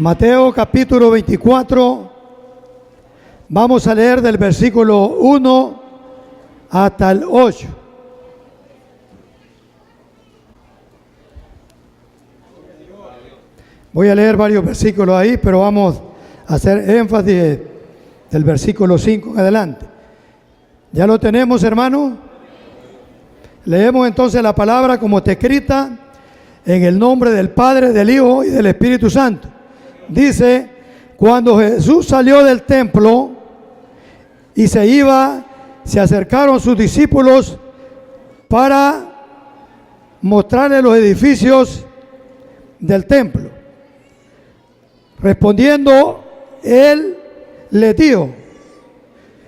Mateo capítulo 24, vamos a leer del versículo 1 hasta el 8. Voy a leer varios versículos ahí, pero vamos a hacer énfasis del versículo 5 en adelante. ¿Ya lo tenemos, hermano? Leemos entonces la palabra como está escrita en el nombre del Padre, del Hijo y del Espíritu Santo. Dice: cuando Jesús salió del templo y se iba, se acercaron sus discípulos para mostrarle los edificios del templo. Respondiendo, él les dijo: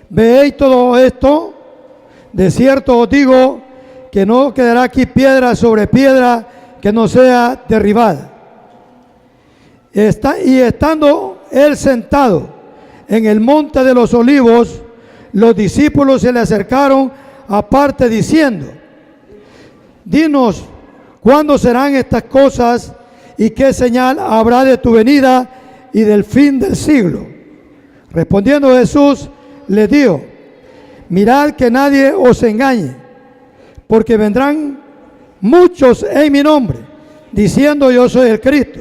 ¿veis todo esto? De cierto os digo que no quedará aquí piedra sobre piedra que no sea derribada. Y estando él sentado en el monte de los olivos, los discípulos se le acercaron aparte diciendo: dinos, ¿cuándo serán estas cosas y qué señal habrá de tu venida y del fin del siglo? Respondiendo Jesús les dijo: mirad que nadie os engañe, porque vendrán muchos en mi nombre, diciendo yo soy el Cristo,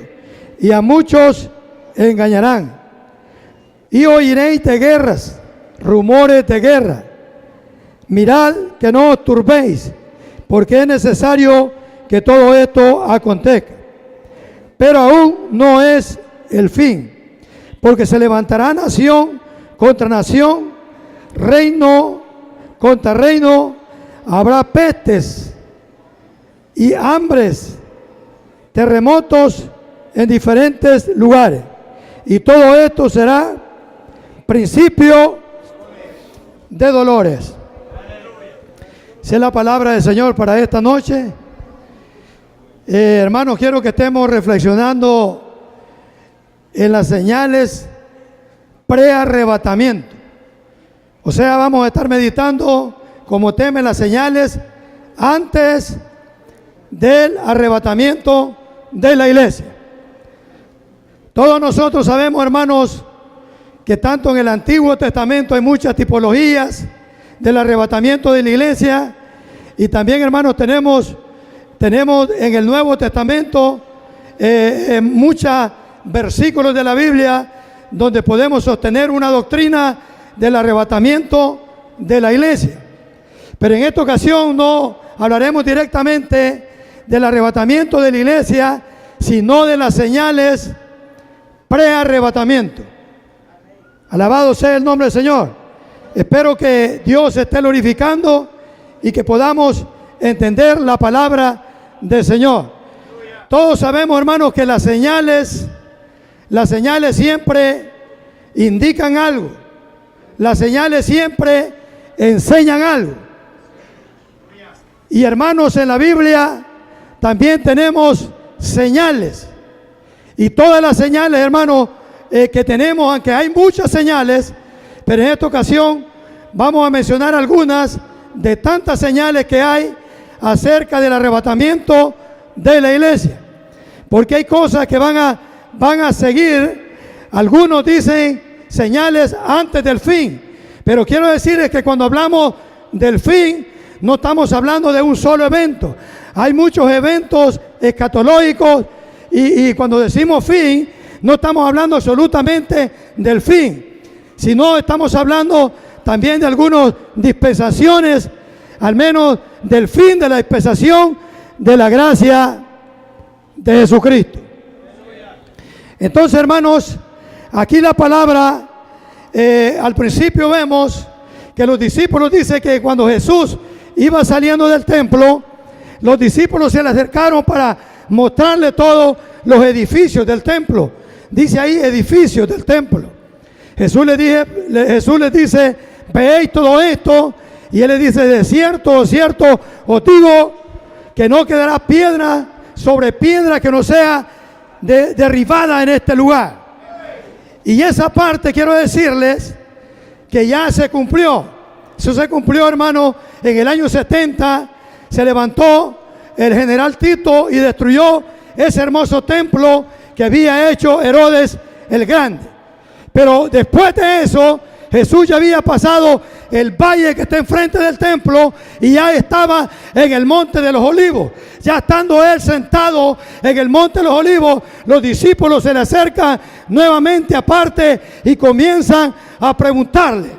y a muchos engañarán. Y oiréis de guerras, rumores de guerra. Mirad que no os turbéis, porque es necesario que todo esto acontezca. Pero aún no es el fin, porque se levantará nación contra nación, reino contra reino, habrá pestes y hambres, terremotos en diferentes lugares, y todo esto será principio de dolores. Esa es la palabra del Señor para esta noche. Hermanos, quiero que estemos reflexionando en las señales pre-arrebatamiento. O sea, vamos a estar meditando como tema en las señales antes del arrebatamiento de la iglesia. Todos nosotros sabemos, hermanos, que tanto en el Antiguo Testamento hay muchas tipologías del arrebatamiento de la iglesia, y también, hermanos, tenemos en el Nuevo Testamento muchos versículos de la Biblia donde podemos sostener una doctrina del arrebatamiento de la iglesia. Pero en esta ocasión no hablaremos directamente del arrebatamiento de la iglesia, sino de las señales pre-arrebatamiento. Alabado sea el nombre del Señor. Espero que Dios se esté glorificando y que podamos entender la palabra del Señor. Todos sabemos, hermanos, que las señales siempre indican algo. Las señales siempre enseñan algo. Y, hermanos, en la Biblia también tenemos señales. Y todas las señales, hermanos, que tenemos, aunque hay muchas señales, pero en esta ocasión vamos a mencionar algunas de tantas señales que hay acerca del arrebatamiento de la iglesia. Porque hay cosas que van a seguir. Algunos dicen señales antes del fin. Pero quiero decirles que cuando hablamos del fin, no estamos hablando de un solo evento. Hay muchos eventos escatológicos y cuando decimos fin, no estamos hablando absolutamente del fin, sino estamos hablando también de algunas dispensaciones, al menos del fin de la dispensación de la gracia de Jesucristo. Entonces, hermanos, aquí la palabra, al principio vemos que los discípulos dicen que cuando Jesús iba saliendo del templo, los discípulos se le acercaron para mostrarle todos los edificios del templo. Dice ahí edificios del templo. Jesús les dice: veis todo esto, y él les dice: de cierto, cierto os digo que no quedará piedra sobre piedra que no sea derribada en este lugar. Y esa parte quiero decirles que ya se cumplió. Eso se cumplió, hermano, en el año 70. Se levantó el general Tito y destruyó ese hermoso templo que había hecho Herodes el grande. Pero después de eso, Jesús ya había pasado el valle que está enfrente del templo y ya estaba en el monte de los olivos. Ya estando él sentado en el monte de los olivos, los discípulos se le acercan nuevamente aparte y comienzan a preguntarle.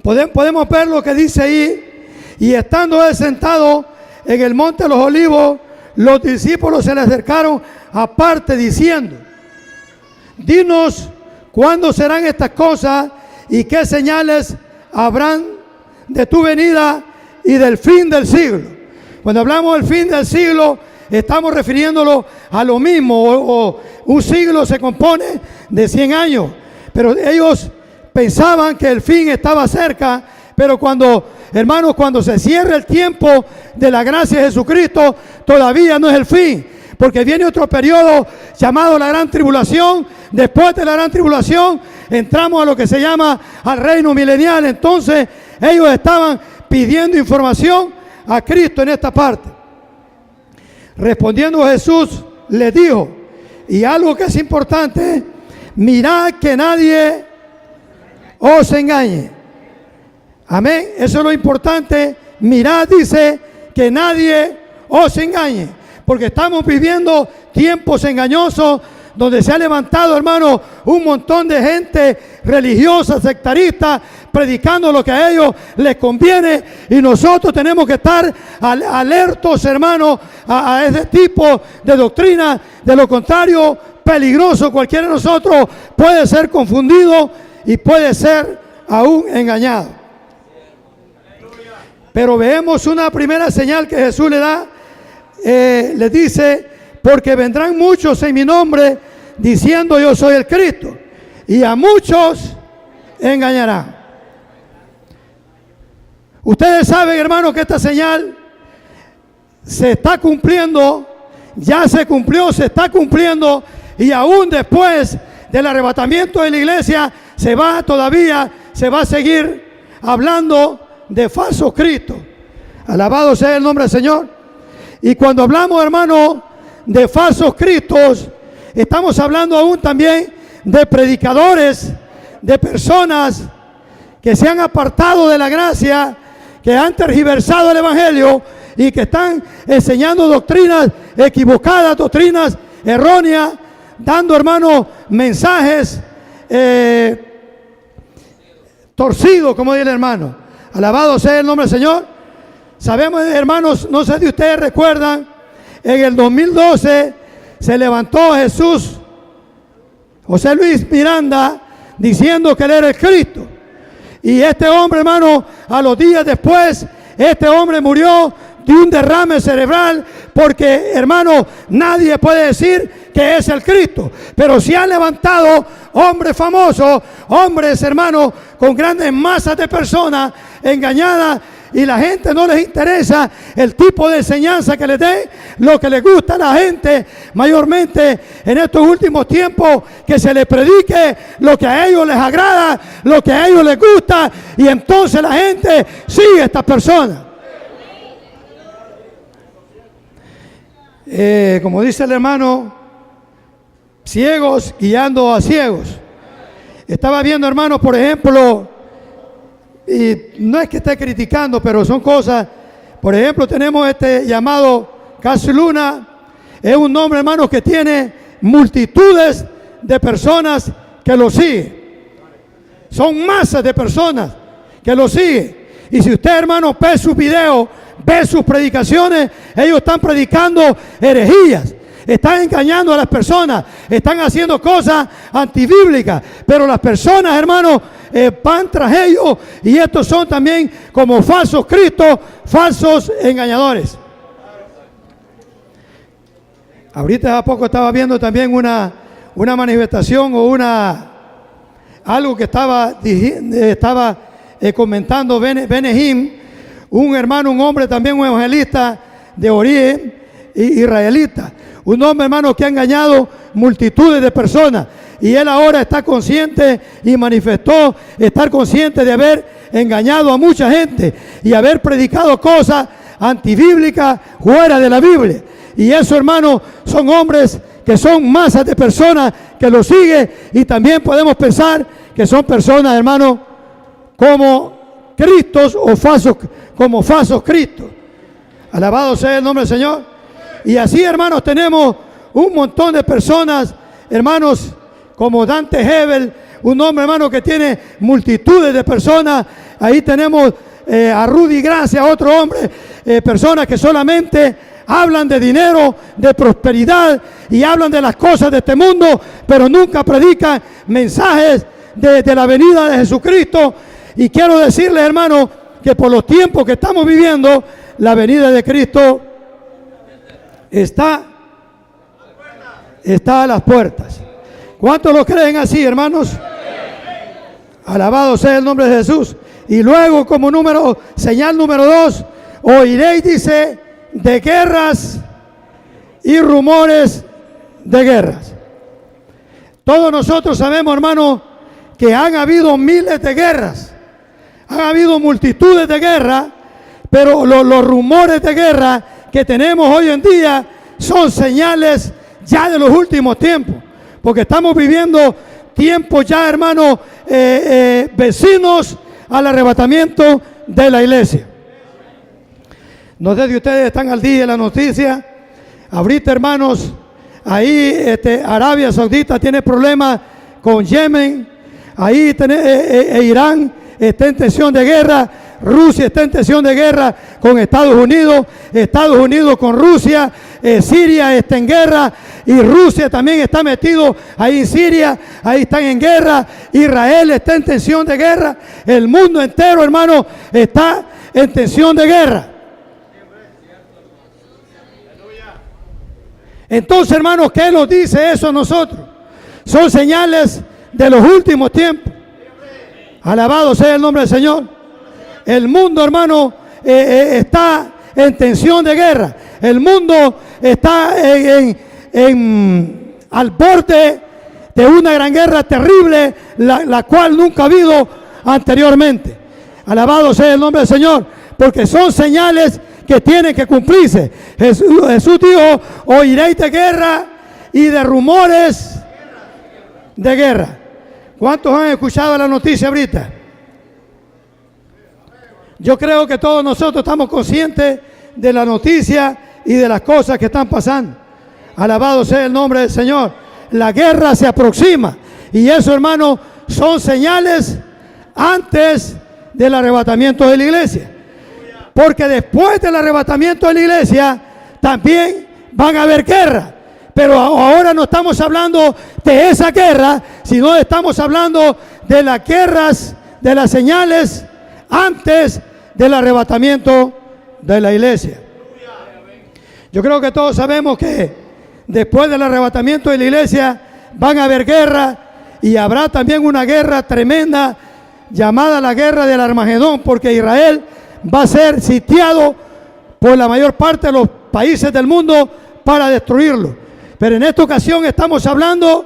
Podemos ver lo que dice ahí. Y estando él sentado en el monte de los olivos, los discípulos se le acercaron aparte diciendo: dinos cuándo serán estas cosas y qué señales habrán de tu venida y del fin del siglo. Cuando hablamos del fin del siglo, estamos refiriéndolo a lo mismo. O un siglo se compone de 100 años, pero ellos pensaban que el fin estaba cerca. Pero cuando, hermanos, cuando se cierra el tiempo de la gracia de Jesucristo, todavía no es el fin, porque viene otro periodo llamado la gran tribulación. Después de la gran tribulación entramos a lo que se llama al reino milenial. Entonces ellos estaban pidiendo información a Cristo en esta parte. Respondiendo Jesús les dijo, y algo que es importante: mirad que nadie os engañe. Amén. Eso es lo importante. Mirad, dice, que nadie os engañe, porque estamos viviendo tiempos engañosos donde se ha levantado, hermano, un montón de gente religiosa, sectarista, predicando lo que a ellos les conviene, y nosotros tenemos que estar alertos, hermano, a ese tipo de doctrina. De lo contrario, peligroso. Cualquiera de nosotros puede ser confundido y puede ser aún engañado. Pero vemos una primera señal que Jesús le da. Le dice: porque vendrán muchos en mi nombre diciendo yo soy el Cristo, y a muchos engañarán. Ustedes saben, hermanos, que esta señal se está cumpliendo, ya se cumplió, se está cumpliendo, y aún después del arrebatamiento de la iglesia se va a seguir hablando de falsos cristos. Alabado sea el nombre del Señor. Y cuando hablamos, hermano, de falsos cristos, estamos hablando aún también de predicadores, de personas que se han apartado de la gracia, que han tergiversado el evangelio y que están enseñando doctrinas equivocadas, doctrinas erróneas, dando, hermano, mensajes torcidos, como dice el hermano. Alabado sea el nombre del Señor. Sabemos, hermanos, no sé si ustedes recuerdan, en el 2012 se levantó Jesús, José Luis Miranda, diciendo que él era el Cristo. Y este hombre, hermano, a los días después, este hombre murió de un derrame cerebral, porque, hermano, nadie puede decir que es el Cristo. Pero se han levantado hombres famosos, hombres, hermano, con grandes masas de personas engañadas, y la gente no les interesa el tipo de enseñanza que les dé. Lo que les gusta a la gente mayormente en estos últimos tiempos, que se les predique lo que a ellos les agrada, lo que a ellos les gusta, y entonces la gente sigue a estas personas. Como dice el hermano, ciegos guiando a ciegos. Estaba viendo, hermano, por ejemplo, y no es que esté criticando, pero son cosas. Por ejemplo, tenemos este llamado Caso Luna. Es un nombre, hermanos, que tiene multitudes de personas que lo siguen. Son masas de personas que lo siguen. Y si usted, hermano, ve sus videos, ve sus predicaciones, ellos están predicando herejías, están engañando a las personas, están haciendo cosas antibíblicas. Pero las personas, hermanos, van tras ellos, y estos son también como falsos cristos, falsos engañadores. Ahorita a poco estaba viendo también una manifestación o algo que estaba comentando Benehim, un hermano, un hombre también, un evangelista de origen israelita, un hombre, hermano, que ha engañado multitudes de personas, y él ahora está consciente y manifestó estar consciente de haber engañado a mucha gente y haber predicado cosas antibíblicas fuera de la Biblia. Y eso, hermano, son hombres que son masas de personas que lo sigue, y también podemos pensar que son personas, hermano, como Cristos o falsos, como falsos Cristos. Alabado sea el nombre del Señor. Y así, hermanos, tenemos un montón de personas, hermanos, como Dante Hebel, un hombre, hermano, que tiene multitudes de personas. Ahí tenemos a Rudy Gracia, otro hombre, personas que solamente hablan de dinero, de prosperidad, y hablan de las cosas de este mundo, pero nunca predican mensajes de la venida de Jesucristo. Y quiero decirles, hermano, que por los tiempos que estamos viviendo, la venida de Cristo está a las puertas. ¿Cuántos lo creen así, hermanos? Alabado sea el nombre de Jesús. Y luego, como señal número 2, oiréis, dice, de guerras y rumores de guerras. Todos nosotros sabemos, hermano, que han habido miles de guerras, han habido multitudes de guerras, pero los rumores de guerra que tenemos hoy en día son señales ya de los últimos tiempos, porque estamos viviendo tiempos ya, hermano, vecinos al arrebatamiento de la iglesia. No sé si ustedes están al día de la noticia. Ahorita, hermanos, ahí Arabia Saudita tiene problemas con Yemen, ahí Irán está en tensión de guerra, Rusia está en tensión de guerra con Estados Unidos con Rusia, Siria está en guerra y Rusia también está metido ahí en Siria, ahí están en guerra, Israel está en tensión de guerra, el mundo entero, hermano, está en tensión de guerra. Entonces, hermanos, ¿qué nos dice eso a nosotros? Son señales de los últimos tiempos. Alabado sea el nombre del Señor. El mundo, hermano, está en tensión de guerra. El mundo está al borde de una gran guerra terrible, la cual nunca ha habido anteriormente. Alabado sea el nombre del Señor, porque son señales que tienen que cumplirse. Jesús dijo, oiréis de guerra y de rumores de guerra. ¿Cuántos han escuchado la noticia ahorita? Yo creo que todos nosotros estamos conscientes de la noticia y de las cosas que están pasando. Alabado sea el nombre del Señor. La guerra se aproxima y eso, hermano, son señales antes del arrebatamiento de la iglesia. Porque después del arrebatamiento de la iglesia también van a haber guerra. Pero ahora no estamos hablando de esa guerra, sino estamos hablando de las guerras, de las señales antes del arrebatamiento de la iglesia. Yo creo que todos sabemos que después del arrebatamiento de la iglesia van a haber guerra, y habrá también una guerra tremenda llamada la guerra del Armagedón, porque Israel va a ser sitiado por la mayor parte de los países del mundo para destruirlo. Pero en esta ocasión estamos hablando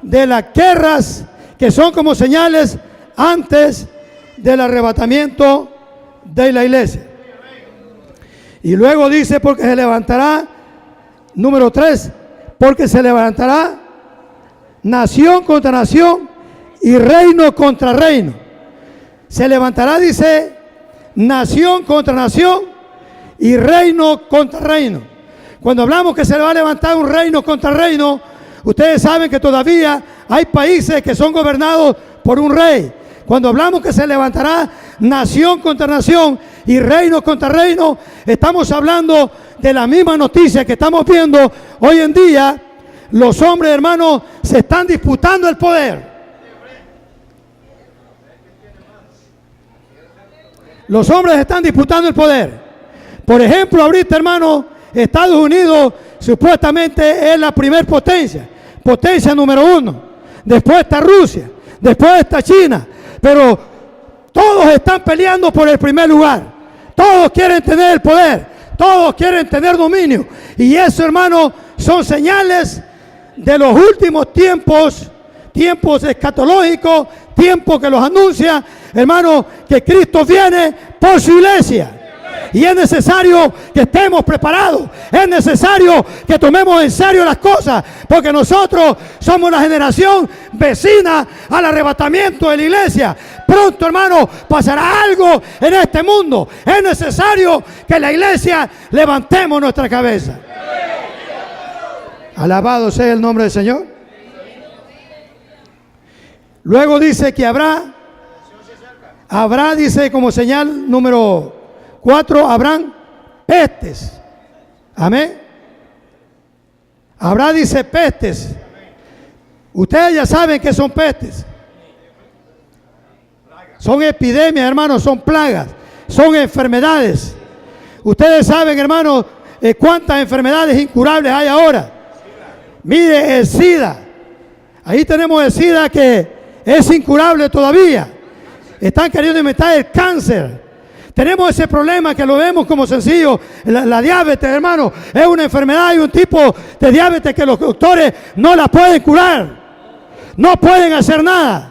de las guerras que son como señales antes del arrebatamiento de la iglesia. Y luego dice, porque se levantará, número 3, porque se levantará nación contra nación y reino contra reino. Se levantará, dice, nación contra nación y reino contra reino. Cuando hablamos que se va a levantar un reino contra reino, ustedes saben que todavía hay países que son gobernados por un rey. Cuando hablamos que se levantará nación contra nación y reino contra reino, estamos hablando de la misma noticia que estamos viendo hoy en día. Los hombres, hermanos, se están disputando el poder. Los hombres están disputando el poder. Por ejemplo, ahorita, hermano, Estados Unidos supuestamente es la primer potencia número 1. Después está Rusia, después está China, pero todos están peleando por el primer lugar. Todos quieren tener el poder, todos quieren tener dominio. Y eso, hermano, son señales de los últimos tiempos, tiempos escatológicos, tiempos que los anuncia, hermano, que Cristo viene por su iglesia. Y es necesario que estemos preparados. Es necesario que tomemos en serio las cosas, porque nosotros somos la generación vecina al arrebatamiento de la iglesia. Pronto, hermano, pasará algo en este mundo. Es necesario que la iglesia levantemos nuestra cabeza. Alabado sea el nombre del Señor. Luego dice que habrá, dice como señal número 4, habrán pestes. Amén. Habrá, dice, pestes. Ustedes ya saben que son pestes. Son epidemias, hermanos, son plagas, son enfermedades. Ustedes saben, hermanos, cuántas enfermedades incurables hay ahora. Mire el SIDA. Ahí tenemos el SIDA que es incurable todavía. Están queriendo inventar el cáncer. Tenemos ese problema que lo vemos como sencillo. La diabetes, hermano, es una enfermedad y un tipo de diabetes que los doctores no la pueden curar. No pueden hacer nada.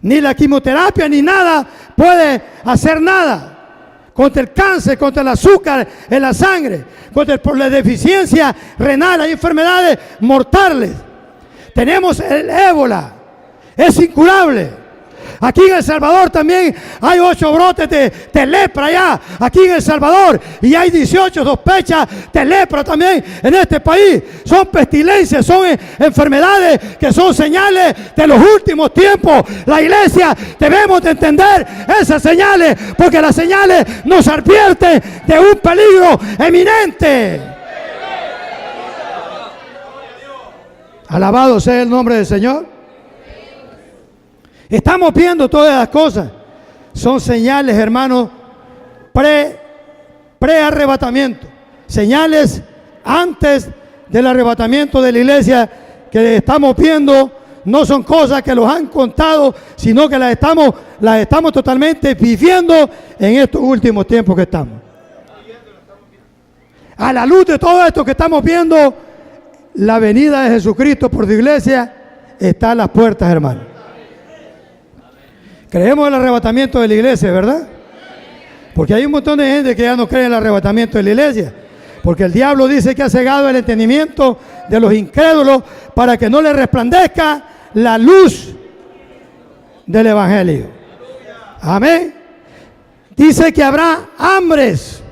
Ni la quimioterapia ni nada puede hacer nada contra el cáncer, contra el azúcar en la sangre, contra la deficiencia renal. Hay enfermedades mortales. Tenemos el ébola, es incurable. Aquí en El Salvador también hay 8 brotes de lepra allá, aquí en El Salvador, y hay 18 sospechas de lepra también en este país. Son pestilencias, son enfermedades que son señales de los últimos tiempos. La iglesia debemos de entender esas señales, porque las señales nos advierten de un peligro eminente. Alabado sea el nombre del Señor. Estamos viendo todas las cosas. Son señales, hermanos, pre-arrebatamiento. Señales antes del arrebatamiento de la iglesia que estamos viendo. No son cosas que los han contado, sino que las estamos totalmente viviendo en estos últimos tiempos que estamos. A la luz de todo esto que estamos viendo, la venida de Jesucristo por su iglesia está a las puertas, hermanos. Creemos en el arrebatamiento de la iglesia, ¿verdad? Porque hay un montón de gente que ya no cree en el arrebatamiento de la iglesia. Porque el diablo dice que ha cegado el entendimiento de los incrédulos para que no les resplandezca la luz del evangelio. Amén. Dice que habrá hambres.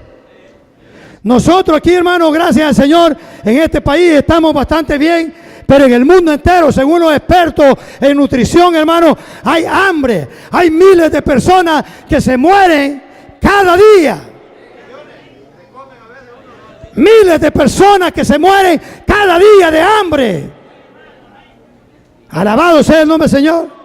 Nosotros aquí, hermanos, gracias al Señor, en este país estamos bastante bien. Pero en el mundo entero, según los expertos en nutrición, hermano, hay hambre. Hay miles de personas que se mueren cada día. Miles de personas que se mueren cada día de hambre. Alabado sea el nombre del Señor.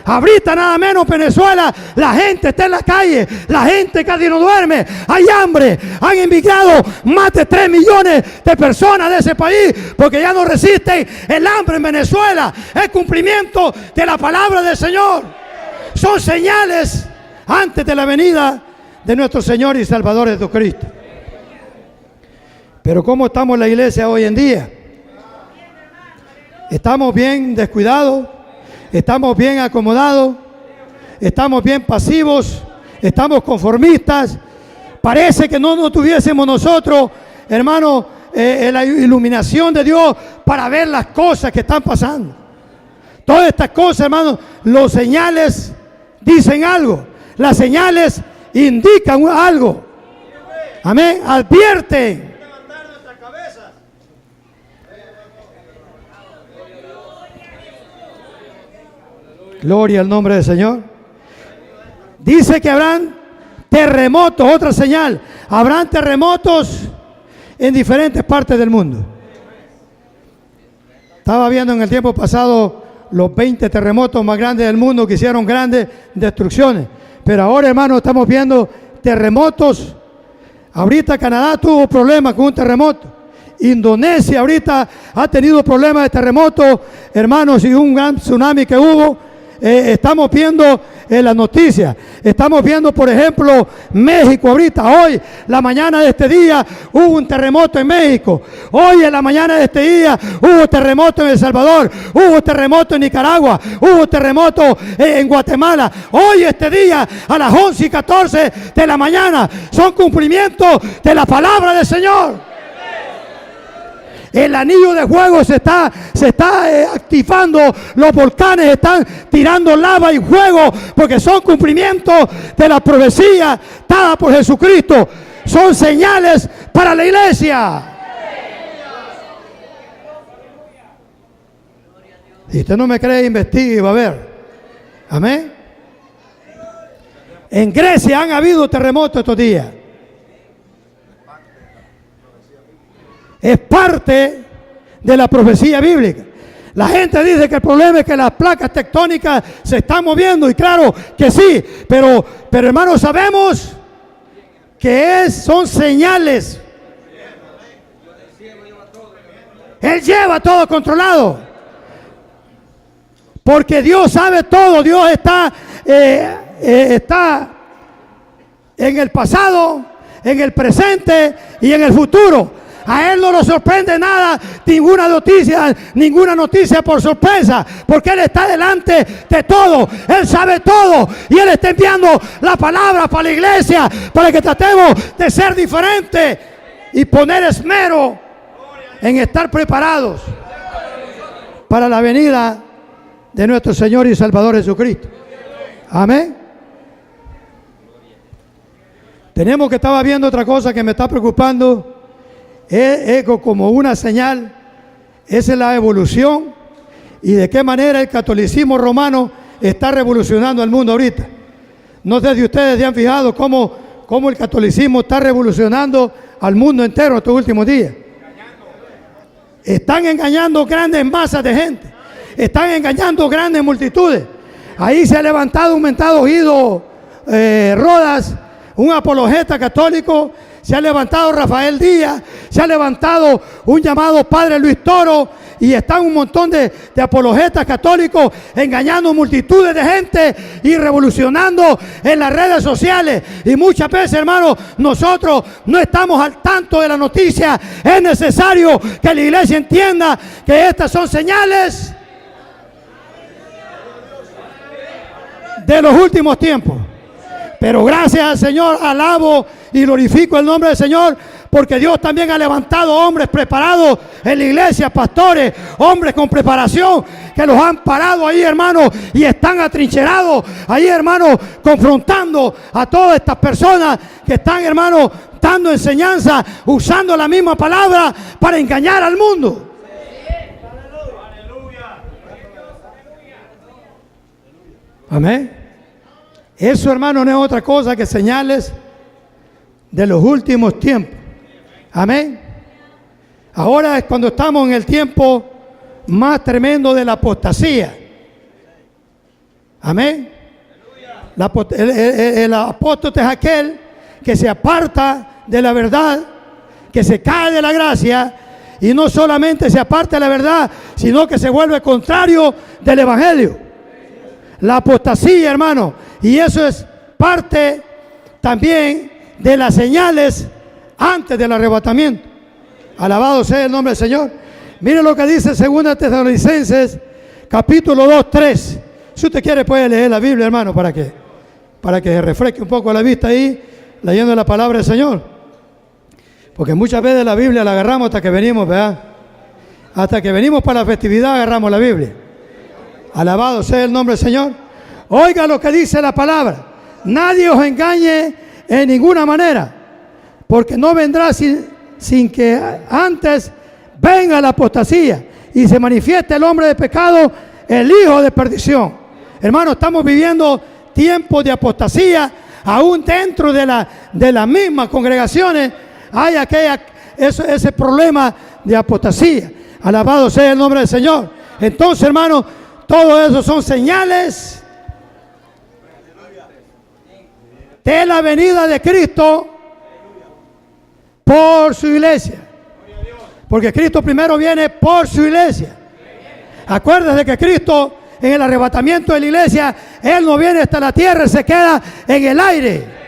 Ahorita nada menos Venezuela, la gente está en la calle, la gente casi no duerme, hay hambre, han emigrado más de 3 millones de personas de ese país porque ya no resisten el hambre en Venezuela. Es cumplimiento de la palabra del Señor. Son señales antes de la venida de nuestro Señor y Salvador Jesucristo. Pero ¿cómo estamos en la iglesia hoy en día? ¿Estamos bien descuidados? ¿Estamos bien acomodados? ¿Estamos bien pasivos? ¿Estamos conformistas? Parece que no tuviésemos nosotros, hermano, la iluminación de Dios para ver las cosas que están pasando. Todas estas cosas, hermano, los señales dicen algo. Las señales indican algo. Amén. Advierten. Gloria al nombre del Señor. Dice que habrán terremotos, otra señal. Habrán terremotos en diferentes partes del mundo. Estaba viendo en el tiempo pasado los 20 terremotos más grandes del mundo que hicieron grandes destrucciones. Pero ahora, hermanos, estamos viendo terremotos. Ahorita Canadá tuvo problemas con un terremoto. Indonesia ahorita ha tenido problemas de terremotos, hermanos, y un gran tsunami que hubo. estamos viendo las noticias. Estamos viendo, por ejemplo, México ahorita. Hoy, la mañana de este día, hubo un terremoto en México. Hoy, en la mañana de este día, hubo terremoto en El Salvador. Hubo terremoto en Nicaragua. Hubo terremoto en Guatemala. Hoy, este día, a las 11:14 de la mañana, son cumplimientos de la palabra del Señor. El anillo de fuego se está activando, los volcanes están tirando lava y fuego, porque son cumplimientos de la profecía dada por Jesucristo. Son señales para la iglesia. Si usted no me cree, investigue y va a ver. Amén. En Grecia han habido terremotos estos días. Es parte de la profecía bíblica. La gente dice que el problema es que las placas tectónicas se están moviendo, y claro que sí, pero hermanos, sabemos que son señales. Él lleva todo controlado, porque Dios sabe todo. Dios está en el pasado, en el presente y en el futuro. A Él no lo sorprende nada, ninguna noticia por sorpresa, porque Él está delante de todo. Él sabe todo y Él está enviando la palabra para la iglesia, para que tratemos de ser diferentes y poner esmero en estar preparados para la venida de nuestro Señor y Salvador Jesucristo. Amén. Tenemos que estar viendo otra cosa que me está preocupando. Es como una señal, esa es la evolución, y de qué manera el catolicismo romano está revolucionando el mundo ahorita. No sé si ustedes se han fijado cómo el catolicismo está revolucionando al mundo entero estos últimos días. Están engañando grandes masas de gente, están engañando grandes multitudes. Ahí se ha levantado un mentado Guido Rodas, un apologeta católico. Se ha levantado Rafael Díaz, se ha levantado un llamado Padre Luis Toro, y están un montón de apologetas católicos engañando multitudes de gente y revolucionando en las redes sociales. Y muchas veces, hermanos, nosotros no estamos al tanto de la noticia. Es necesario que la iglesia entienda que estas son señales de los últimos tiempos. Pero gracias al Señor, alabo y glorifico el nombre del Señor, porque Dios también ha levantado hombres preparados en la iglesia, pastores, hombres con preparación, que los han parado ahí, hermanos, y están atrincherados ahí, hermanos, confrontando a todas estas personas que están, hermanos, dando enseñanza, usando la misma palabra para engañar al mundo. Amén. Eso, hermano, no es otra cosa que señales de los últimos tiempos. Amén. Ahora es cuando estamos en el tiempo más tremendo de la apostasía. Amén. El apóstata es aquel que se aparta de la verdad, que se cae de la gracia, y no solamente se aparta de la verdad, sino que se vuelve contrario del evangelio. La apostasía, hermano, y eso es parte también de las señales antes del arrebatamiento. Alabado sea el nombre del Señor. Mire lo que dice 2 Tesalonicenses capítulo 2, 3. Si usted quiere puede leer la Biblia, hermano, para que se refresque un poco la vista ahí, leyendo la palabra del Señor. Porque muchas veces la Biblia la agarramos hasta que venimos, ¿verdad? Hasta que venimos para la festividad agarramos la Biblia. Alabado sea el nombre del Señor. Oiga lo que dice la palabra. Nadie os engañe en ninguna manera, porque no vendrá sin que antes venga la apostasía y se manifieste el hombre de pecado, el hijo de perdición. Hermano, estamos viviendo tiempos de apostasía. Aún dentro de las mismas congregaciones hay ese problema de apostasía. Alabado sea el nombre del Señor. Entonces, hermano, todo eso son señales de la venida de Cristo por su iglesia. Porque Cristo primero viene por su iglesia. Acuérdese que Cristo en el arrebatamiento de la iglesia, Él no viene hasta la tierra, se queda en el aire.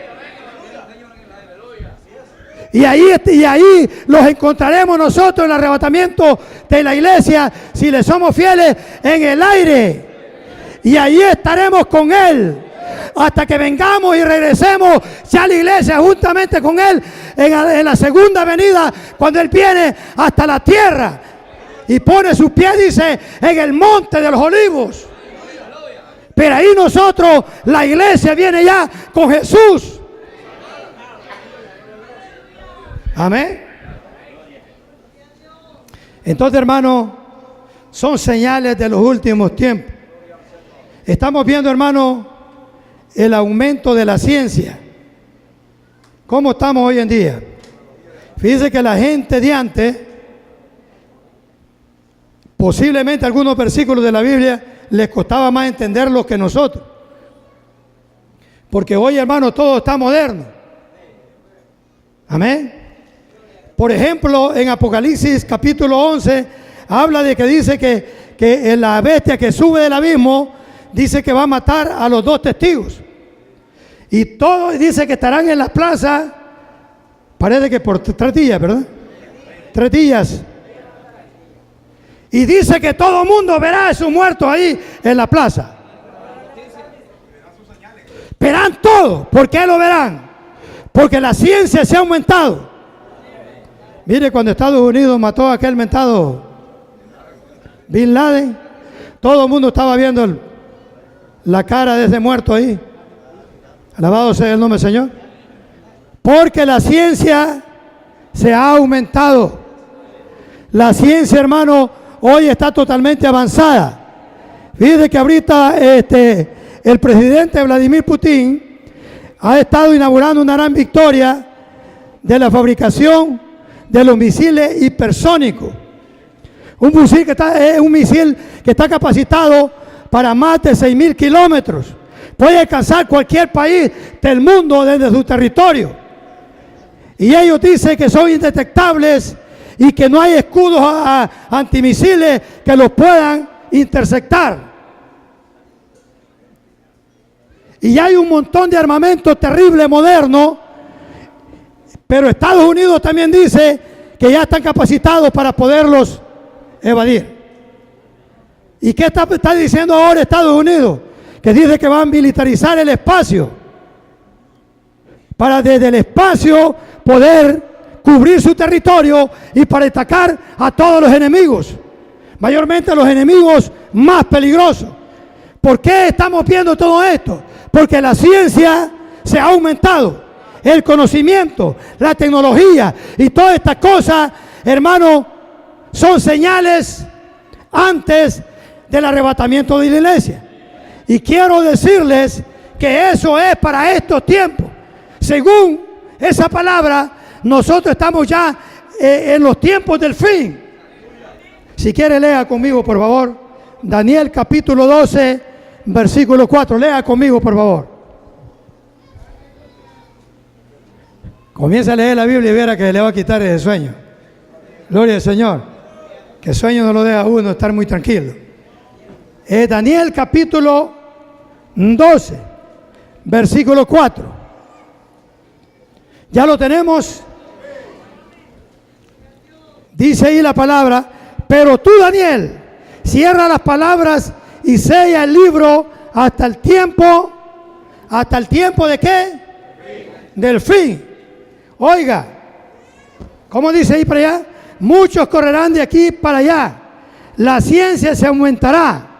Y ahí los encontraremos nosotros en el arrebatamiento de la iglesia, si le somos fieles, en el aire. Y ahí estaremos con Él hasta que vengamos y regresemos ya a la iglesia juntamente con Él en la segunda venida, cuando Él viene hasta la tierra y pone sus pies, dice, en el monte de los olivos. Pero ahí nosotros, la iglesia viene ya con Jesús. Amén. Entonces, hermano, son señales de los últimos tiempos. Estamos viendo, hermano, el aumento de la ciencia. ¿Cómo estamos hoy en día? Fíjense que la gente de antes, posiblemente algunos versículos de la Biblia les costaba más entenderlos que nosotros. Porque hoy, hermano, todo está moderno. Amén. Por ejemplo, en Apocalipsis capítulo 11, habla de que dice que la bestia que sube del abismo, dice que va a matar a los 2 testigos. Y todos dice que estarán en la plaza, parece que por 3 días, ¿verdad? 3 días. Y dice que todo el mundo verá a esos muertos ahí en la plaza. Verán todo. ¿Por qué lo verán? Porque la ciencia se ha aumentado. Mire, cuando Estados Unidos mató a aquel mentado Bin Laden, todo el mundo estaba viendo la cara de ese muerto ahí. Alabado sea el nombre del Señor. Porque la ciencia se ha aumentado. La ciencia, hermano, hoy está totalmente avanzada. Fíjese que ahorita el presidente Vladimir Putin ha estado inaugurando una gran victoria de la fabricación de los misiles hipersónicos. Es un misil que está capacitado para más de 6.000 kilómetros. Puede alcanzar cualquier país del mundo desde su territorio. Y ellos dicen que son indetectables y que no hay escudos antimisiles que los puedan interceptar. Y hay un montón de armamento terrible moderno, pero Estados Unidos también dice que ya están capacitados para poderlos evadir. ¿Y qué está diciendo ahora Estados Unidos? Que dice que van a militarizar el espacio para desde el espacio poder cubrir su territorio y para atacar a todos los enemigos, mayormente a los enemigos más peligrosos. ¿Por qué estamos viendo todo esto? Porque la ciencia se ha aumentado, el conocimiento, la tecnología y todas estas cosas, hermano, son señales antes del arrebatamiento de la iglesia. Y quiero decirles que eso es para estos tiempos. Según esa palabra, nosotros estamos ya en los tiempos del fin. Si quiere, lea conmigo, por favor, Daniel capítulo 12, versículo 4. Lea conmigo, por favor. Comienza a leer la Biblia y verá que le va a quitar ese sueño. Gloria al Señor. Que el sueño no lo deja a uno estar muy tranquilo. Daniel capítulo 12, versículo 4. ¿Ya lo tenemos? Dice ahí la palabra: pero tú, Daniel, cierra las palabras y sella el libro hasta el tiempo. ¿Hasta el tiempo de qué? Del fin. Oiga, ¿cómo dice ahí para allá? Muchos correrán de aquí para allá. La ciencia se aumentará.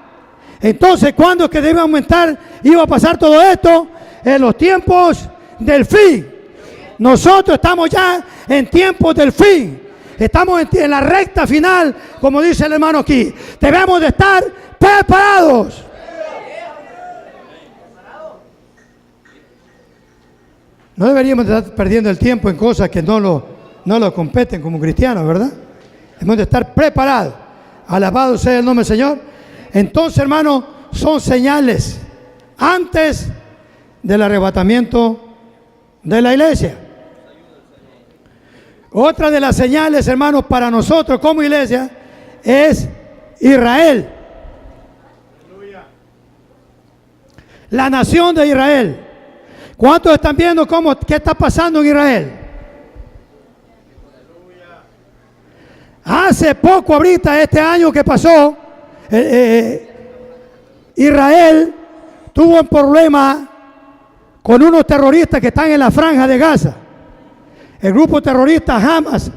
Entonces, ¿cuándo es que debe aumentar? Iba a pasar todo esto en los tiempos del fin. Nosotros estamos ya en tiempos del fin. Estamos en la recta final, como dice el hermano aquí. Debemos de estar preparados. No deberíamos estar perdiendo el tiempo en cosas que no lo competen como cristianos, ¿verdad? Debemos de estar preparados. Alabado sea el nombre del Señor. Entonces, hermano, son señales antes del arrebatamiento de la iglesia. Otra de las señales, hermanos, para nosotros como iglesia es Israel. La nación de Israel. ¿Cuántos están viendo qué está pasando en Israel? Hace poco, ahorita, este año que pasó, Israel tuvo un problema con unos terroristas que están en la franja de Gaza. El grupo terrorista Hamas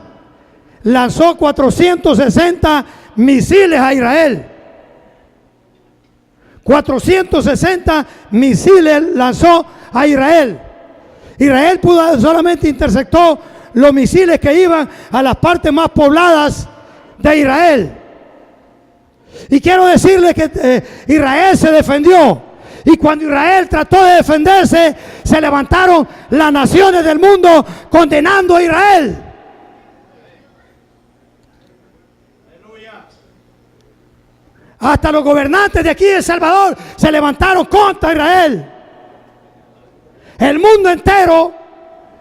lanzó 460 misiles a Israel. 460 misiles lanzó a Israel. Israel solamente interceptó los misiles que iban a las partes más pobladas de Israel. Y quiero decirles que Israel se defendió. Y cuando Israel trató de defenderse, se levantaron las naciones del mundo condenando a Israel. Hasta los gobernantes de aquí de El Salvador se levantaron contra Israel. El mundo entero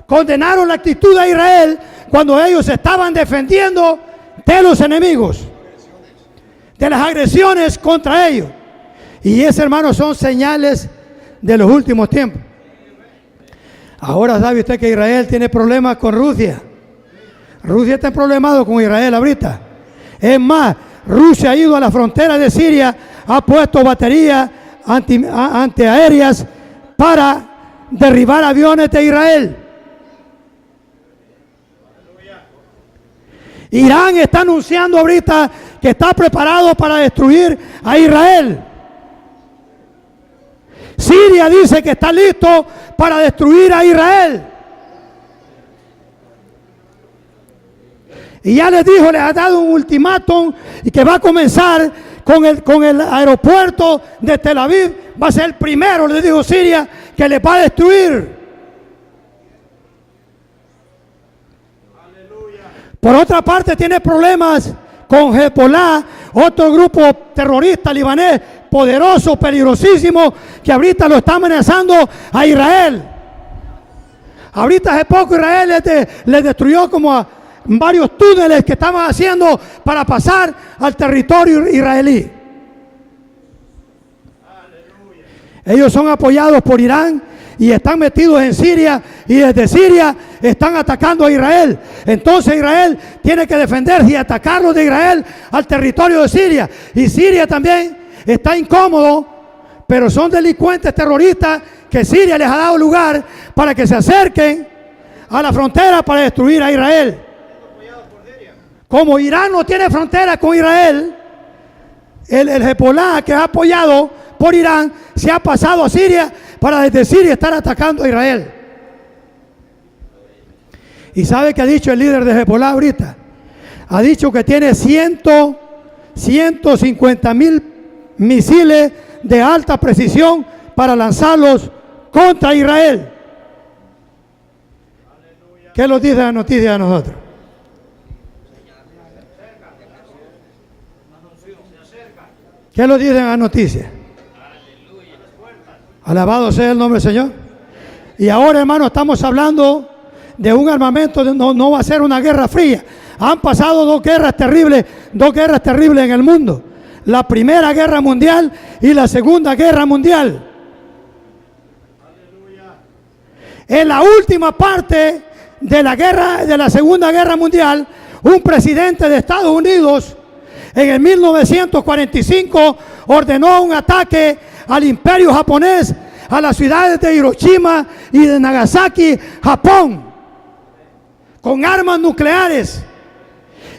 condenaron la actitud de Israel cuando ellos se estaban defendiendo de los enemigos, de las agresiones contra ellos. Y esas, hermanos, son señales de los últimos tiempos. Ahora sabe usted que Israel tiene problemas con Rusia. Rusia está problemado con Israel ahorita. Es más, Rusia ha ido a la frontera de Siria, ha puesto baterías antiaéreas para derribar aviones de Israel. Irán está anunciando ahorita que está preparado para destruir a Israel. Siria dice que está listo para destruir a Israel. Y ya les dijo, les ha dado un ultimátum y que va a comenzar con el aeropuerto de Tel Aviv. Va a ser el primero, les dijo Siria, que les va a destruir. Por otra parte, tiene problemas con Hezbollah, otro grupo terrorista libanés poderoso, peligrosísimo, que ahorita lo está amenazando a Israel. Ahorita hace poco Israel les destruyó como a varios túneles que estaban haciendo para pasar al territorio israelí. Ellos son apoyados por Irán y están metidos en Siria, y desde Siria están atacando a Israel. Entonces Israel tiene que defenderse y atacarlos de Israel al territorio de Siria. Y Siria también está incómodo, pero son delincuentes terroristas que Siria les ha dado lugar para que se acerquen a la frontera para destruir a Israel. Como Irán no tiene frontera con Israel, el Hezbollah, que es apoyado por Irán, se ha pasado a Siria para desde Siria estar atacando a Israel. ¿Y sabe qué ha dicho el líder de Hezbollah ahorita? Ha dicho que tiene 150,000 misiles de alta precisión para lanzarlos contra Israel. ¿Qué nos dice la noticia a nosotros? ¿Qué nos dicen las noticias? Alabado sea el nombre del Señor. Y ahora, hermano, estamos hablando de un armamento, no va a ser una guerra fría. Han pasado dos guerras terribles en el mundo. La Primera Guerra Mundial y la Segunda Guerra Mundial. En la última parte de la Segunda Guerra Mundial, un presidente de Estados Unidos en el 1945 ordenó un ataque al imperio japonés, a las ciudades de Hiroshima y de Nagasaki, Japón, con armas nucleares.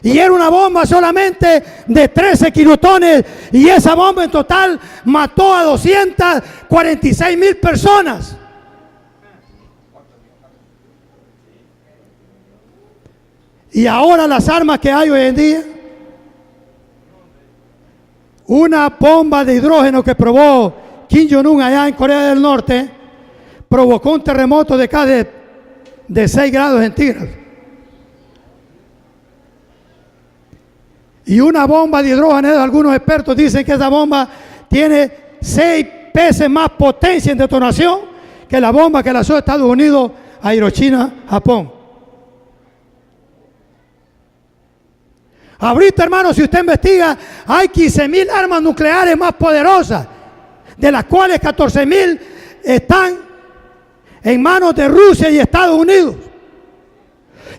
Y era una bomba solamente de 13 kilotones, y esa bomba en total mató a 246,000 personas. Y ahora las armas que hay hoy en día, una bomba de hidrógeno que probó Kim Jong-un allá en Corea del Norte, provocó un terremoto de casi de 6 grados centígrados. Y una bomba de hidrógeno, algunos expertos dicen que esa bomba tiene 6 veces más potencia en detonación que la bomba que lanzó Estados Unidos a Hiroshima, Japón. Ahorita, hermano, si usted investiga, hay 15,000 armas nucleares más poderosas de las cuales 14,000 están en manos de Rusia y Estados Unidos.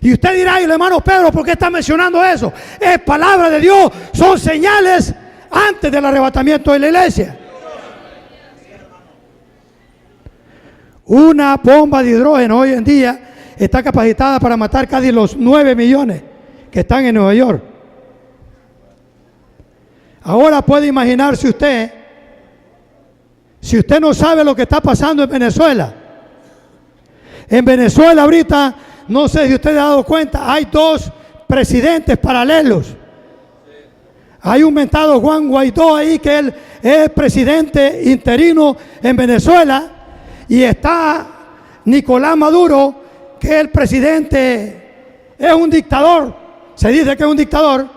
Y usted dirá, hermano Pedro, ¿por qué está mencionando eso? Es palabra de Dios, son señales antes del arrebatamiento de la iglesia. Una bomba de hidrógeno hoy en día está capacitada para matar casi los 9 millones que están en Nueva York. Ahora puede imaginarse usted, si usted no sabe lo que está pasando en Venezuela. En Venezuela ahorita, no sé si usted se ha dado cuenta, hay 2 presidentes paralelos. Hay un mentado Juan Guaidó ahí, que él es presidente interino en Venezuela, y está Nicolás Maduro, que es el presidente, es un dictador, se dice que es un dictador.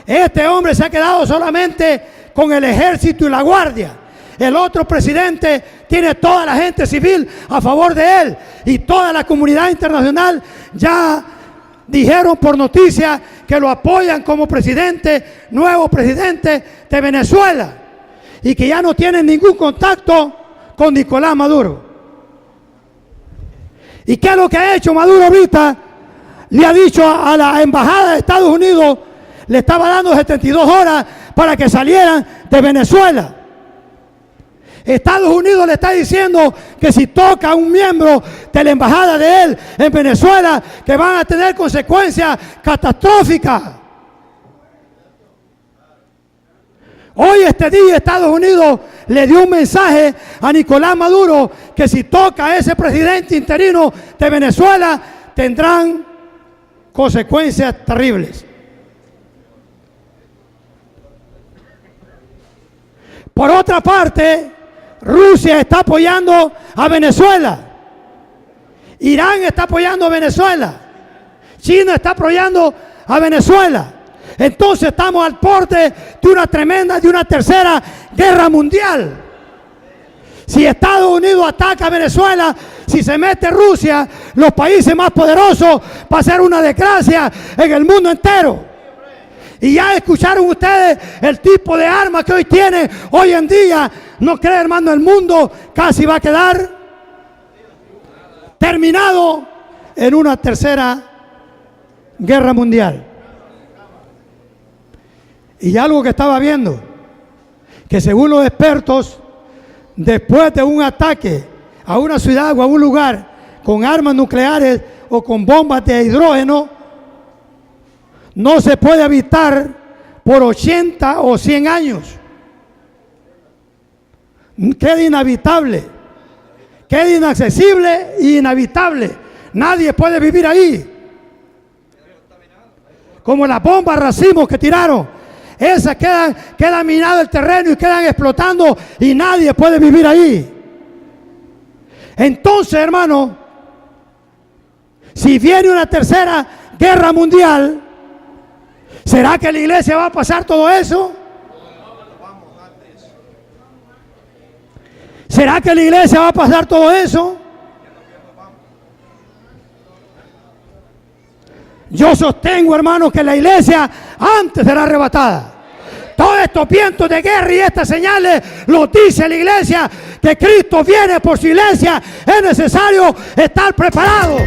Este hombre se ha quedado solamente con el ejército y la guardia. El otro presidente tiene toda la gente civil a favor de él, y toda la comunidad internacional ya dijeron por noticia que lo apoyan como presidente, nuevo presidente de Venezuela, y que ya no tienen ningún contacto con Nicolás Maduro. ¿Y qué es lo que ha hecho Maduro ahorita? Le ha dicho a la embajada de Estados Unidos, le estaba dando 72 horas para que salieran de Venezuela. Estados Unidos le está diciendo que si toca a un miembro de la embajada de él en Venezuela, que van a tener consecuencias catastróficas. Hoy, este día, Estados Unidos le dio un mensaje a Nicolás Maduro que si toca a ese presidente interino de Venezuela, tendrán consecuencias terribles. Por otra parte, Rusia está apoyando a Venezuela. Irán está apoyando a Venezuela. China está apoyando a Venezuela. Entonces estamos al borde de una tremenda, de una tercera guerra mundial. Si Estados Unidos ataca a Venezuela, si se mete Rusia, los países más poderosos, va a ser una desgracia en el mundo entero. Y ya escucharon ustedes el tipo de armas que hoy tiene, hoy en día. ¿No cree, hermano? El mundo casi va a quedar terminado en una tercera guerra mundial. Y algo que estaba viendo, que según los expertos, después de un ataque a una ciudad o a un lugar con armas nucleares o con bombas de hidrógeno, no se puede habitar por 80 o 100 años. Queda inhabitable, queda inaccesible e inhabitable. Nadie puede vivir ahí. Como las bombas racimos que tiraron, esas quedan minado el terreno y quedan explotando y nadie puede vivir ahí. Entonces, hermano, si viene una tercera guerra mundial, ¿será que la iglesia va a pasar todo eso? ¿Será que la iglesia va a pasar todo eso? Yo sostengo, hermanos, que la iglesia antes será arrebatada. Todos estos vientos de guerra y estas señales los dice la iglesia, que Cristo viene por su iglesia. Es necesario estar preparados.